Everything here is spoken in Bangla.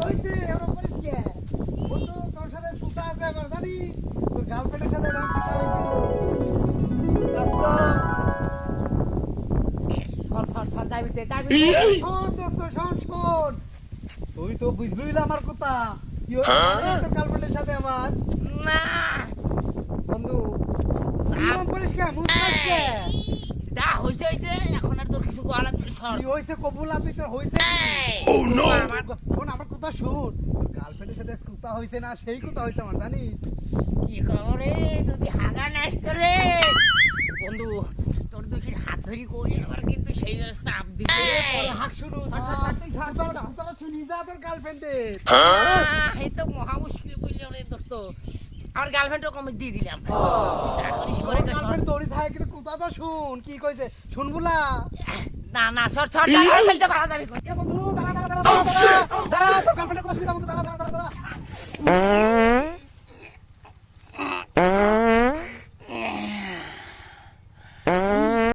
হইছে এরকম করিস কে বন্ধু তোর সাথে সুতা আছে আমার জানি তোর গার্লফ্রেন্ডের সাথে এরকম সুতা হইছে দোস্ত সর দাবিতে শোন দোস্ত শোন তুই তো বুঝলই না আমার কথা কি হইছে তোর গার্লফ্রেন্ডের সাথে আমার না বন্ধু এরকম করিস কে মুখ কাস কে যা হইছে এখন আর তোর কিছু করা লাগবে সর কি হইছে কবুল আছে তোর হইছে ও নো শোন আমার কথা শোন তোর গার্লফ্রেন্ডের সাথে সুতা হইছে না সেই কথা হইছে আমার জানিস কি করে যদি হাগা নষ্ট রে বন্ধু তোর দুখির হাত ধরি কই আবার কিন্তু সেই চাপ দিতে হাক শুরু শুনি যা তোর গার্লফ্রেন্ডের এই তো মহা মুশকিল বললে রে দোস্ত আমার গার্লফ্রেন্ডও কমে দিয়ে দিলাম যা করিস করে তো সর গার্লফ্রেন্ড দড়ি থাকে কিন্তু কথা তো শুন কি কইছে শুনবুলা না সর ফেলতে পারা যাবে বন্ধু দাঁড়া তোর গার্লফ্রেন্ডের কথা শুনি বন্ধু দাঁড়া